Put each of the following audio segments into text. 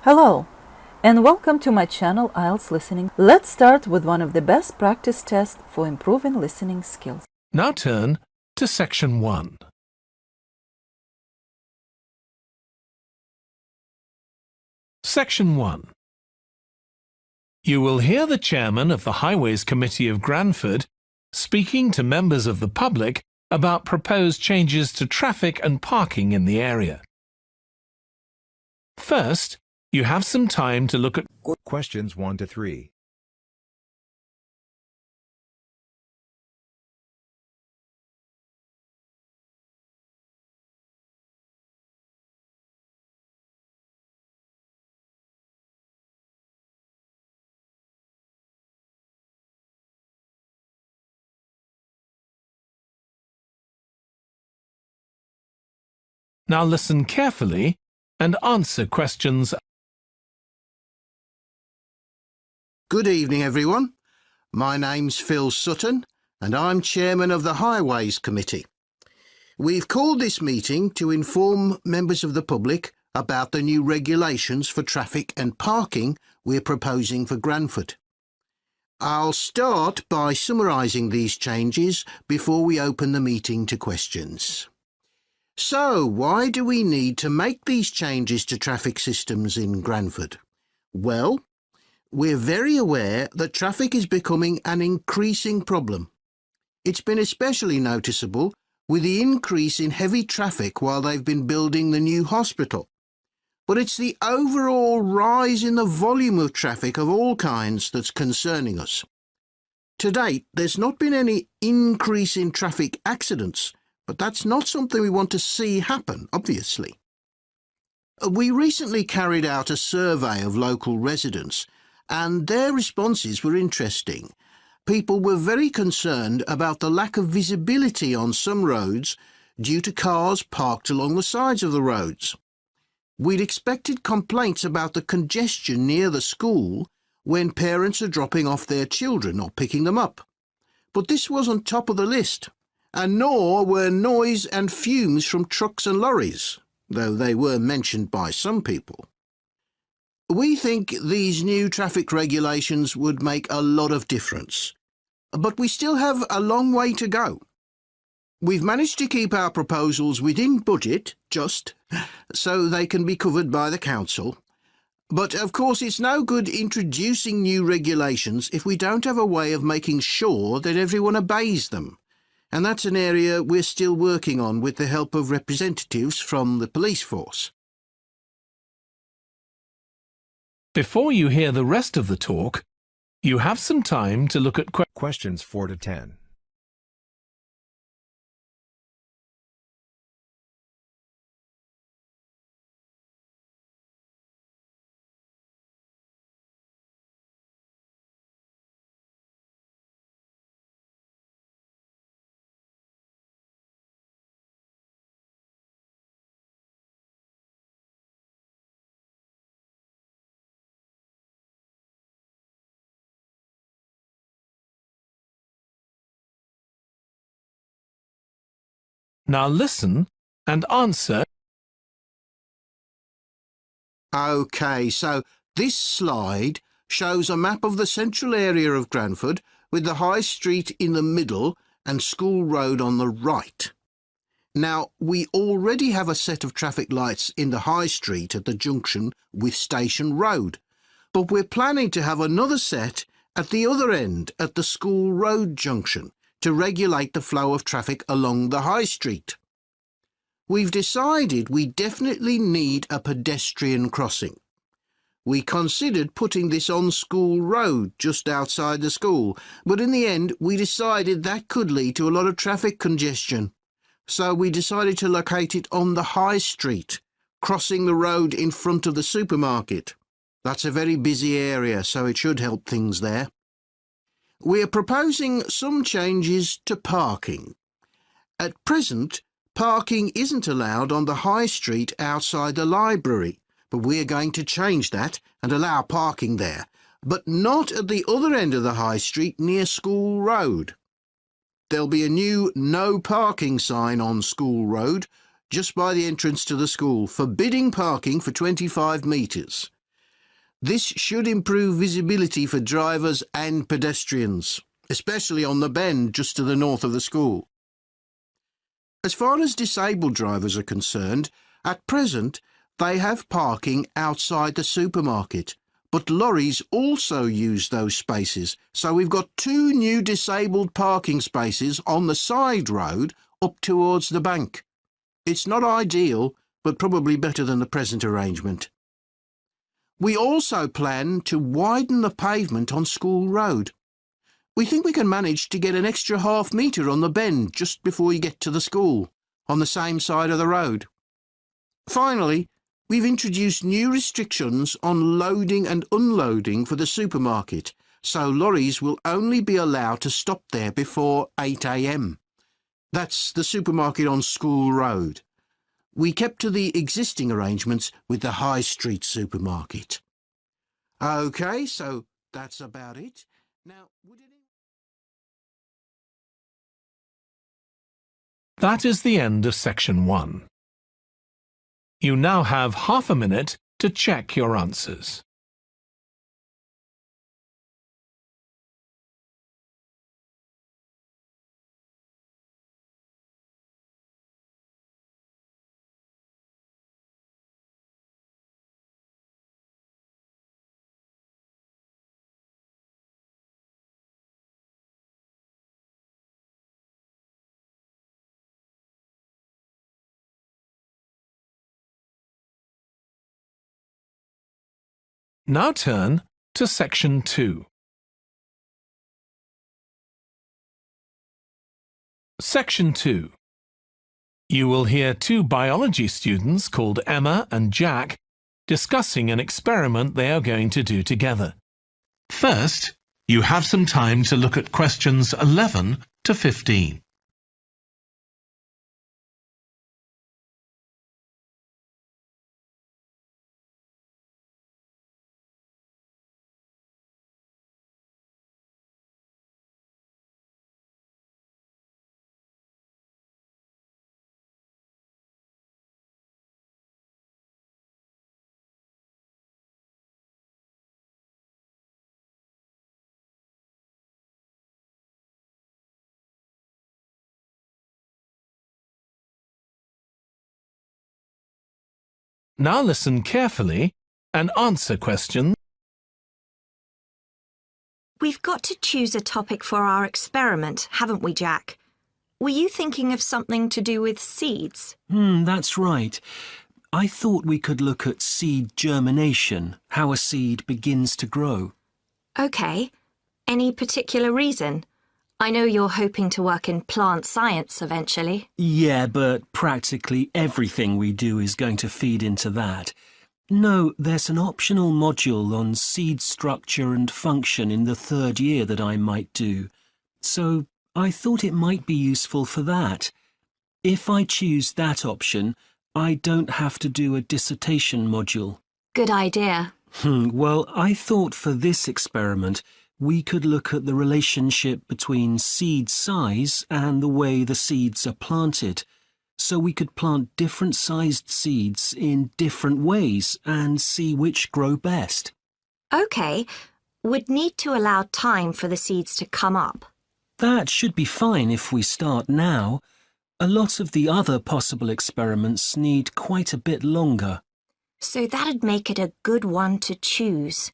Hello, and welcome to my channel IELTS Listening. Let's start with one of the best practice tests for improving listening skills. Now turn to Section 1. Section 1. You will hear the chairman of the Highways Committee of Granford speaking to members of the public about proposed changes to traffic and parking in the area. First, you have some time to look at questions 1 to 3. Now listen carefully and answer questions. Good evening, everyone. My name's Phil Sutton, and I'm chairman of the Highways Committee. We've called this meeting to inform members of the public about the new regulations for traffic and parking we're proposing for Granford. I'll start by summarising these changes before we open the meeting to questions. So, why do we need to make these changes to traffic systems in Granford? Well, we're very aware that traffic is becoming an increasing problem. It's been especially noticeable with the increase in heavy traffic while they've been building the new hospital. But it's the overall rise in the volume of traffic of all kinds that's concerning us. To date, there's not been any increase in traffic accidents, but that's not something we want to see happen, obviously. We recently carried out a survey of local residents, and their responses were interesting. People were very concerned about the lack of visibility on some roads due to cars parked along the sides of the roads. We'd expected complaints about the congestion near the school when parents are dropping off their children or picking them up. But this wasn't top of the list, and nor were noise and fumes from trucks and lorries, though they were mentioned by some people. We think these new traffic regulations would make a lot of difference, but we still have a long way to go. We've managed to keep our proposals within budget, so they can be covered by the council. But of course it's no good introducing new regulations if we don't have a way of making sure that everyone obeys them. And that's an area we're still working on with the help of representatives from the police force. Before you hear the rest of the talk, you have some time to look at questions 4 to 10. Now listen and answer. OK, so this slide shows a map of the central area of Granford with the High Street in the middle and School Road on the right. Now, we already have a set of traffic lights in the High Street at the junction with Station Road, but we're planning to have another set at the other end at the School Road junction to regulate the flow of traffic along the High Street. We've decided we definitely need a pedestrian crossing. We considered putting this on School Road just outside the school, but in the end we decided that could lead to a lot of traffic congestion. So we decided to locate it on the High Street, crossing the road in front of the supermarket. That's a very busy area, so it should help things there. We're proposing some changes to parking. At present, parking isn't allowed on the High Street outside the library, but we're going to change that and allow parking there, but not at the other end of the High Street near School Road. There'll be a new no parking sign on School Road just by the entrance to the school, forbidding parking for 25 metres. This should improve visibility for drivers and pedestrians, especially on the bend just to the north of the school. As far as disabled drivers are concerned, at present they have parking outside the supermarket, but lorries also use those spaces, so we've got 2 new disabled parking spaces on the side road up towards the bank. It's not ideal, but probably better than the present arrangement. We also plan to widen the pavement on School Road. We think we can manage to get an extra ½ metre on the bend just before you get to the school, on the same side of the road. Finally, we've introduced new restrictions on loading and unloading for the supermarket, so lorries will only be allowed to stop there before 8 a.m. That's the supermarket on School Road. We kept to the existing arrangements with the High Street supermarket. OK, so that's about it. Now, That is the end of section 1. You now have half a minute to check your answers. Now turn to section 2. Section 2. You will hear 2 biology students called Emma and Jack discussing an experiment they are going to do together. First, you have some time to look at questions 11 to 15. Now listen carefully and answer questions. We've got to choose a topic for our experiment, haven't we, Jack? Were you thinking of something to do with seeds? That's right. I thought we could look at seed germination, how a seed begins to grow. OK. Any particular reason? I know you're hoping to work in plant science eventually. Yeah, but practically everything we do is going to feed into that. No, there's an optional module on seed structure and function in the 3rd year that I might do. So I thought it might be useful for that. If I choose that option, I don't have to do a dissertation module. Good idea. Well, I thought for this experiment, we could look at the relationship between seed size and the way the seeds are planted. So we could plant different sized seeds in different ways and see which grow best. OK. We'd need to allow time for the seeds to come up. That should be fine if we start now. A lot of the other possible experiments need quite a bit longer. So that'd make it a good one to choose.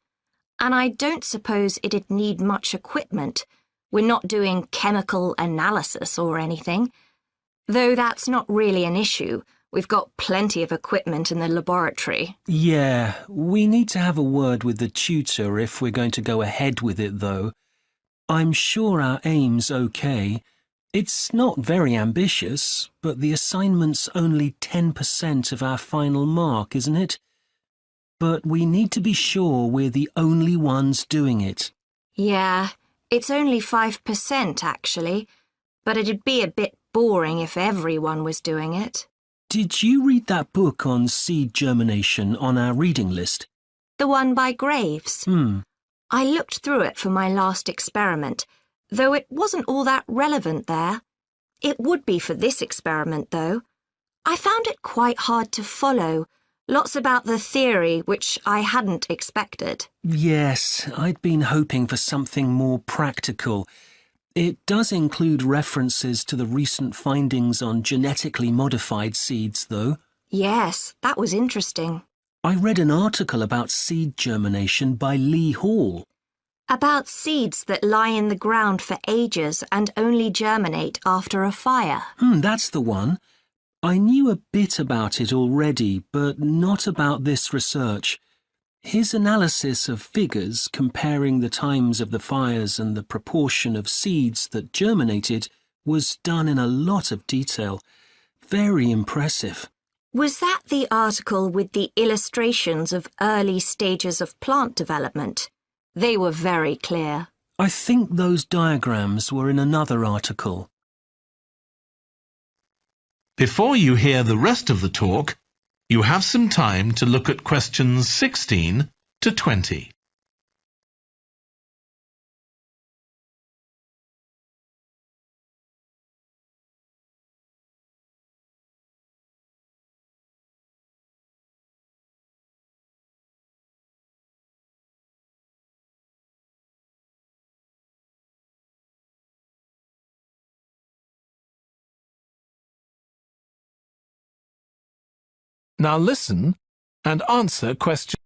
And I don't suppose it'd need much equipment. We're not doing chemical analysis or anything. Though that's not really an issue. We've got plenty of equipment in the laboratory. Yeah, we need to have a word with the tutor if we're going to go ahead with it, though. I'm sure our aim's OK. It's not very ambitious, but the assignment's only 10% of our final mark, isn't it? But we need to be sure we're the only ones doing it. Yeah, it's only 5% actually, but it'd be a bit boring if everyone was doing it. Did you read that book on seed germination on our reading list? The one by Graves? I looked through it for my last experiment, though it wasn't all that relevant there. It would be for this experiment, though. I found it quite hard to follow, Lots about the theory, which I hadn't expected. Yes, I'd been hoping for something more practical. It does include references to the recent findings on genetically modified seeds, though. Yes, that was interesting. I read an article about seed germination by Lee Hall. About seeds that lie in the ground for ages and only germinate after a fire. That's the one. I knew a bit about it already, but not about this research. His analysis of figures comparing the times of the fires and the proportion of seeds that germinated was done in a lot of detail. Very impressive. Was that the article with the illustrations of early stages of plant development? They were very clear. I think those diagrams were in another article. Before you hear the rest of the talk, you have some time to look at questions 16 to 20. Now listen and answer question.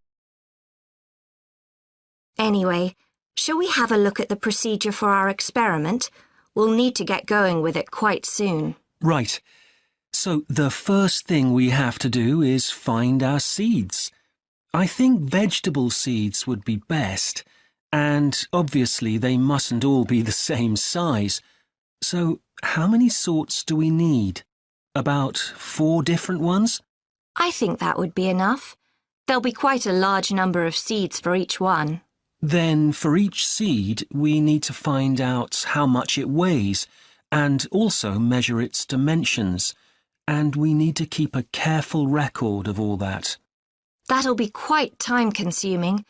Anyway, shall we have a look at the procedure for our experiment? We'll need to get going with it quite soon. Right. So the first thing we have to do is find our seeds. I think vegetable seeds would be best, and obviously they mustn't all be the same size. So how many sorts do we need? About 4 different ones? I think that would be enough. There'll be quite a large number of seeds for each one. Then for each seed we need to find out how much it weighs and also measure its dimensions. And we need to keep a careful record of all that. That'll be quite time-consuming.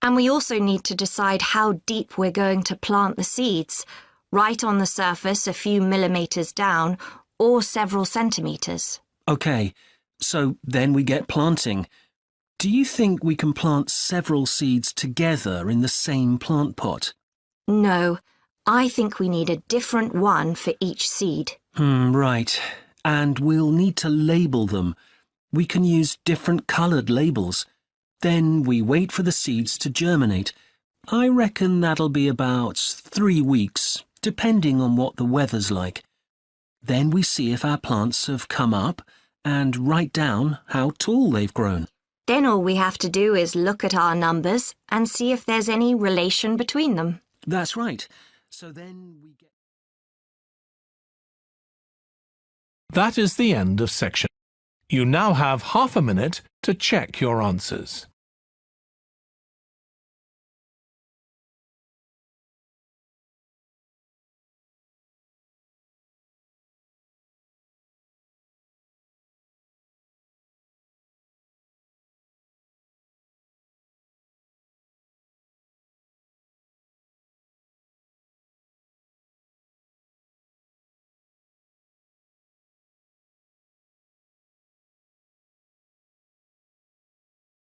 And we also need to decide how deep we're going to plant the seeds, right on the surface a few millimetres down or several centimetres. OK, so then we get planting. Do you think we can plant several seeds together in the same plant pot? No, I think we need a different one for each seed. Right. And we'll need to label them. We can use different coloured labels. Then we wait for the seeds to germinate. I reckon that'll be about 3 weeks, depending on what the weather's like. Then we see if our plants have come up and write down how tall they've grown. Then all we have to do is look at our numbers and see if there's any relation between them. That's right. So then we get... That is the end of section. You now have half a minute to check your answers.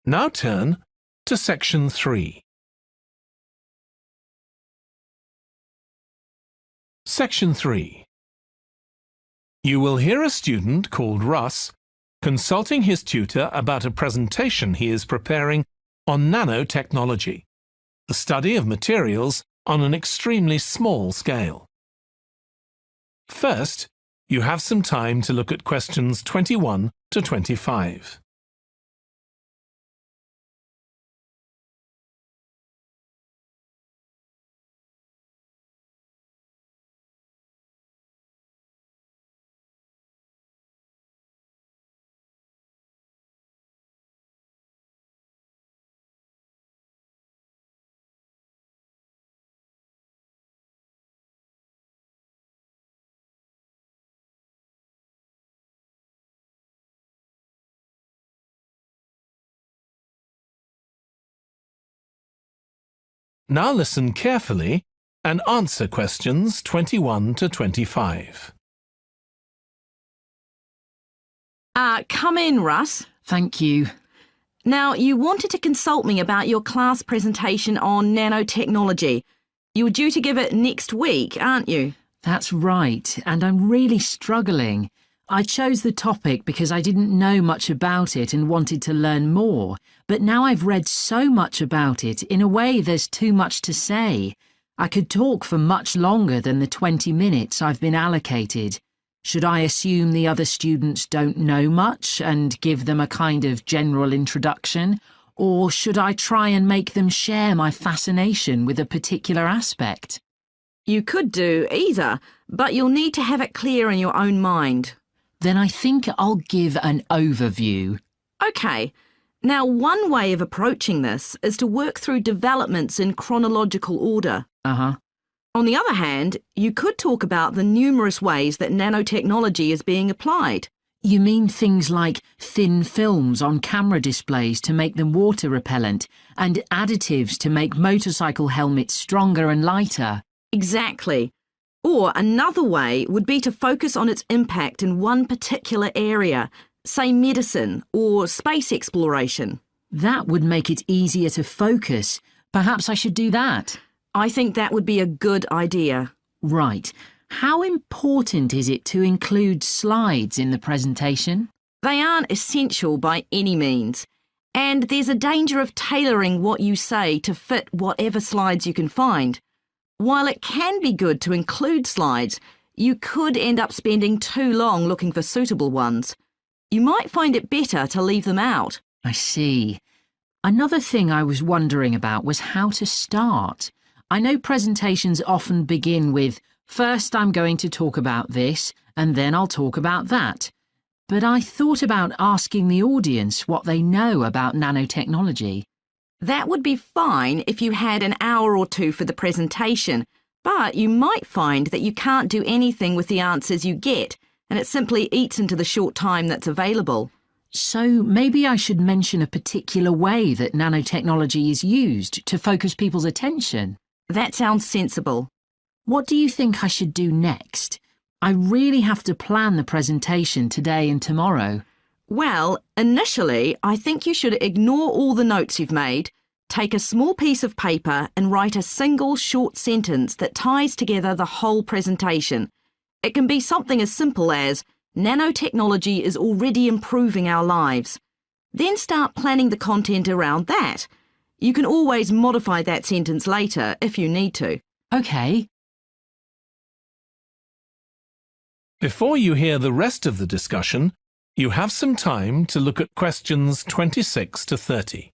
Now turn to section 3. Section 3. You will hear a student called Russ consulting his tutor about a presentation he is preparing on nanotechnology, the study of materials on an extremely small scale. First, you have some time to look at questions 21 to 25. Now listen carefully and answer questions 21 to 25. Come in, Russ. Thank you. Now, you wanted to consult me about your class presentation on nanotechnology. You were due to give it next week, aren't you? That's right, and I'm really struggling. I chose the topic because I didn't know much about it and wanted to learn more, but now I've read so much about it, in a way there's too much to say. I could talk for much longer than the 20 minutes I've been allocated. Should I assume the other students don't know much and give them a kind of general introduction, or should I try and make them share my fascination with a particular aspect? You could do either, but you'll need to have it clear in your own mind. Then I think I'll give an overview. OK. Now, one way of approaching this is to work through developments in chronological order. Uh-huh. On the other hand, you could talk about the numerous ways that nanotechnology is being applied. You mean things like thin films on camera displays to make them water repellent and additives to make motorcycle helmets stronger and lighter? Exactly. Or another way would be to focus on its impact in one particular area, say medicine or space exploration. That would make it easier to focus. Perhaps I should do that. I think that would be a good idea. Right. How important is it to include slides in the presentation? They aren't essential by any means, and there's a danger of tailoring what you say to fit whatever slides you can find. While it can be good to include slides, you could end up spending too long looking for suitable ones. You might find it better to leave them out. I see. Another thing I was wondering about was how to start. I know presentations often begin with, first I'm going to talk about this, and then I'll talk about that. But I thought about asking the audience what they know about nanotechnology. That would be fine if you had an hour or two for the presentation, but you might find that you can't do anything with the answers you get, and it simply eats into the short time that's available. So maybe I should mention a particular way that nanotechnology is used to focus people's attention. That sounds sensible. What do you think I should do next? I really have to plan the presentation today and tomorrow. Well, initially, I think you should ignore all the notes you've made, take a small piece of paper and write a single short sentence that ties together the whole presentation. It can be something as simple as, nanotechnology is already improving our lives. Then start planning the content around that. You can always modify that sentence later if you need to. OK. Before you hear the rest of the discussion, you have some time to look at questions 26 to 30.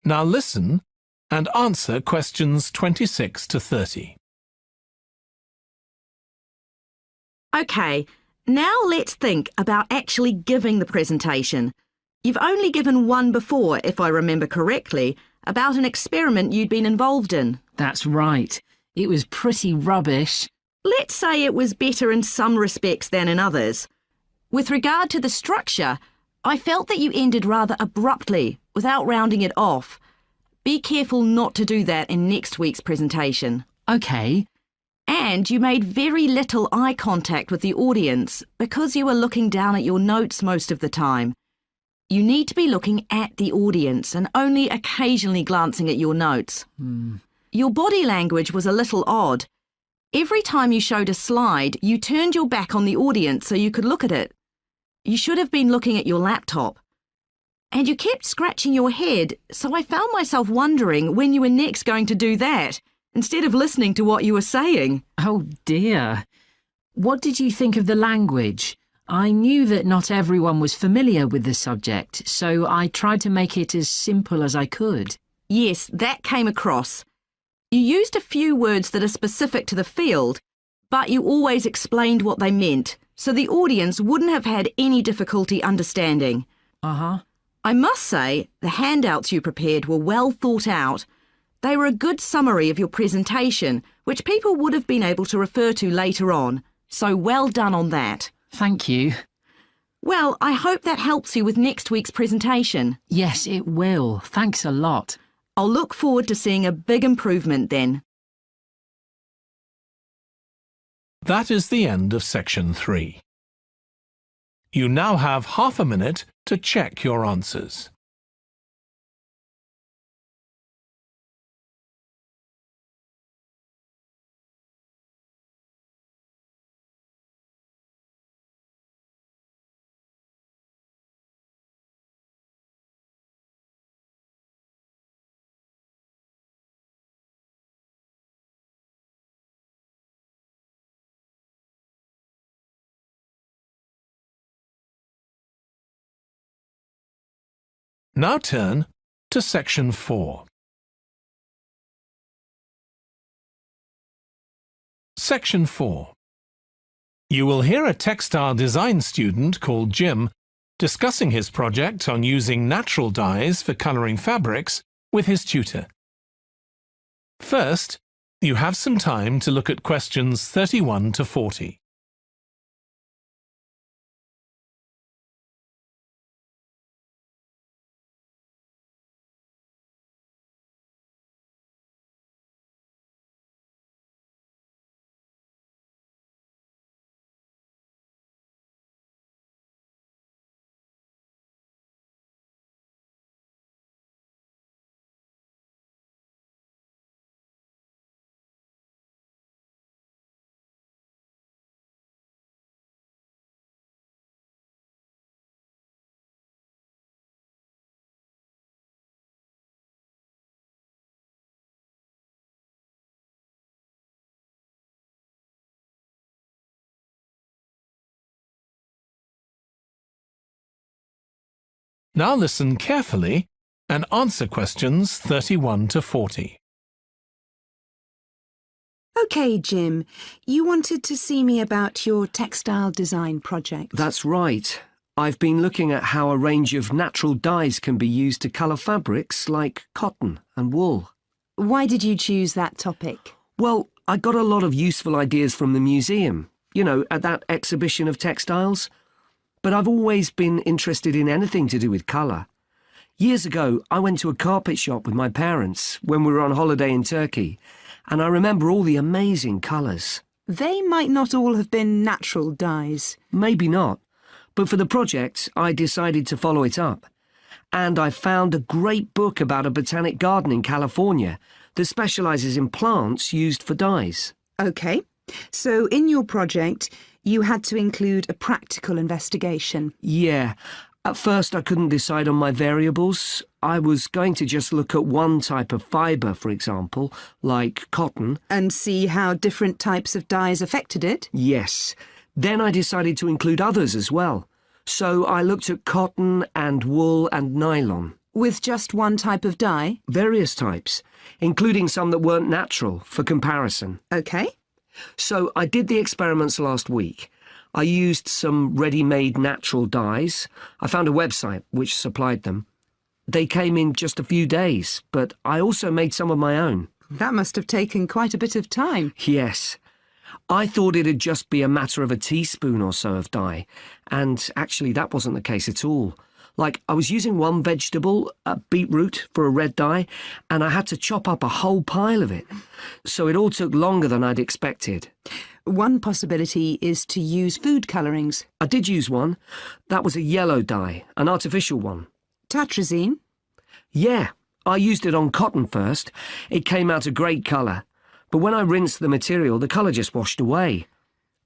Now listen and answer questions 26 to 30. OK, now let's think about actually giving the presentation. You've only given one before, if I remember correctly, about an experiment you'd been involved in. That's right. It was pretty rubbish. Let's say it was better in some respects than in others. With regard to the structure, I felt that you ended rather abruptly, without rounding it off. Be careful not to do that in next week's presentation. OK. And you made very little eye contact with the audience because you were looking down at your notes most of the time. You need to be looking at the audience and only occasionally glancing at your notes. Your body language was a little odd. Every time you showed a slide, you turned your back on the audience so you could look at it. You should have been looking at your laptop. And you kept scratching your head, so I found myself wondering when you were next going to do that, instead of listening to what you were saying. Oh dear. What did you think of the language? I knew that not everyone was familiar with the subject, so I tried to make it as simple as I could. Yes, that came across. You used a few words that are specific to the field, but you always explained what they meant, so the audience wouldn't have had any difficulty understanding. Uh-huh. I must say, the handouts you prepared were well thought out. They were a good summary of your presentation, which people would have been able to refer to later on. So well done on that. Thank you. Well, I hope that helps you with next week's presentation. Yes, it will. Thanks a lot. I'll look forward to seeing a big improvement then. That is the end of section 3. You now have half a minute to check your answers. Now turn to section 4. Section 4. You will hear a textile design student called Jim discussing his project on using natural dyes for colouring fabrics with his tutor. First, you have some time to look at questions 31 to 40. Now listen carefully and answer questions 31 to 40. OK, Jim, you wanted to see me about your textile design project. That's right. I've been looking at how a range of natural dyes can be used to colour fabrics like cotton and wool. Why did you choose that topic? Well, I got a lot of useful ideas from the museum, you know, at that exhibition of textiles. But I've always been interested in anything to do with colour. Years ago, I went to a carpet shop with my parents when we were on holiday in Turkey, and I remember all the amazing colours. They might not all have been natural dyes. Maybe not, but for the project, I decided to follow it up. And I found a great book about a botanic garden in California that specialises in plants used for dyes. OK, so in your project, you had to include a practical investigation. Yeah. At first I couldn't decide on my variables. I was going to just look at one type of fibre, for example, like cotton. And see how different types of dyes affected it? Yes. Then I decided to include others as well. So I looked at cotton and wool and nylon. With just one type of dye? Various types, including some that weren't natural, for comparison. OK. So I did the experiments last week. I used some ready-made natural dyes. I found a website which supplied them. They came in just a few days, but I also made some of my own. That must have taken quite a bit of time. Yes. I thought it'd just be a matter of a teaspoon or so of dye, and actually that wasn't the case at all. Like, I was using one vegetable, a beetroot, for a red dye, and I had to chop up a whole pile of it. So it all took longer than I'd expected. One possibility is to use food colourings. I did use one. That was a yellow dye, an artificial one. Tartrazine? Yeah, I used it on cotton first. It came out a great colour. But when I rinsed the material, the colour just washed away.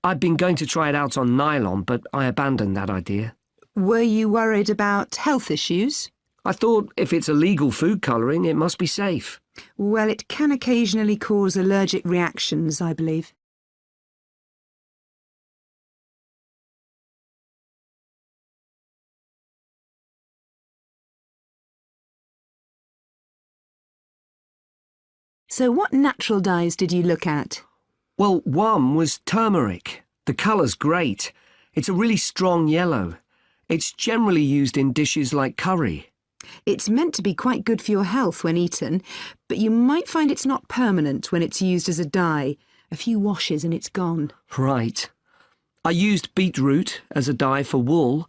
I'd been going to try it out on nylon, but I abandoned that idea. Were you worried about health issues? I thought if it's illegal food colouring, it must be safe. Well, it can occasionally cause allergic reactions, I believe. So what natural dyes did you look at? Well, one was turmeric. The colour's great. It's a really strong yellow. It's generally used in dishes like curry. It's meant to be quite good for your health when eaten, but you might find it's not permanent when it's used as a dye. A few washes and it's gone. Right. I used beetroot as a dye for wool.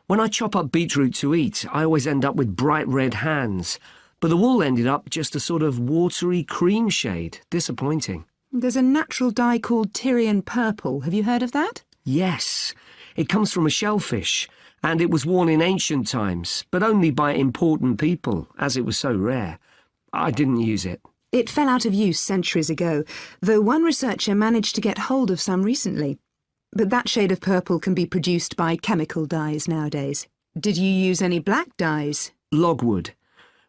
When I chop up beetroot to eat, I always end up with bright red hands. But the wool ended up just a sort of watery cream shade. Disappointing. There's a natural dye called Tyrian purple. Have you heard of that? Yes. It comes from a shellfish, and it was worn in ancient times, but only by important people, as it was so rare. I didn't use it. It fell out of use centuries ago, though one researcher managed to get hold of some recently. But that shade of purple can be produced by chemical dyes nowadays. Did you use any black dyes? Logwood.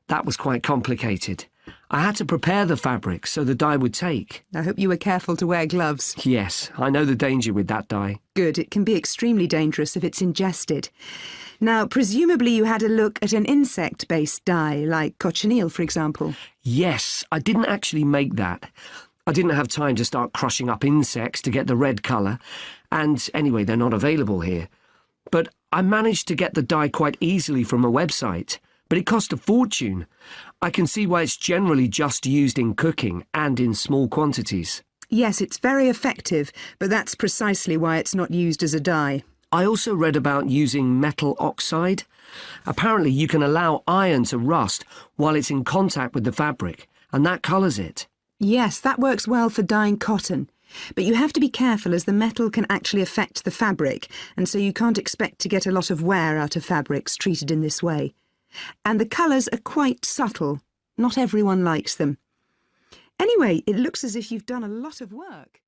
That was quite complicated. I had to prepare the fabric so the dye would take. I hope you were careful to wear gloves. Yes, I know the danger with that dye. Good, it can be extremely dangerous if it's ingested. Now, presumably you had a look at an insect-based dye, like cochineal, for example. Yes, I didn't actually make that. I didn't have time to start crushing up insects to get the red colour, and anyway, they're not available here. But I managed to get the dye quite easily from a website, but it cost a fortune. I can see why it's generally just used in cooking and in small quantities. Yes, it's very effective, but that's precisely why it's not used as a dye. I also read about using metal oxide. Apparently you can allow iron to rust while it's in contact with the fabric, and that colours it. Yes, that works well for dyeing cotton. But you have to be careful as the metal can actually affect the fabric, and so you can't expect to get a lot of wear out of fabrics treated in this way. And the colours are quite subtle. Not everyone likes them. Anyway, it looks as if you've done a lot of work.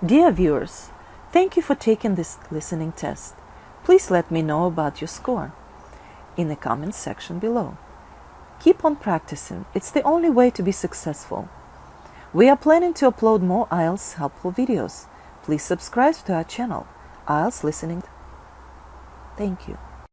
Dear viewers, thank you for taking this listening test. Please let me know about your score in the comments section below. Keep on practicing. It's the only way to be successful. We are planning to upload more IELTS helpful videos. Please subscribe to our channel, IELTS Listening. Thank you.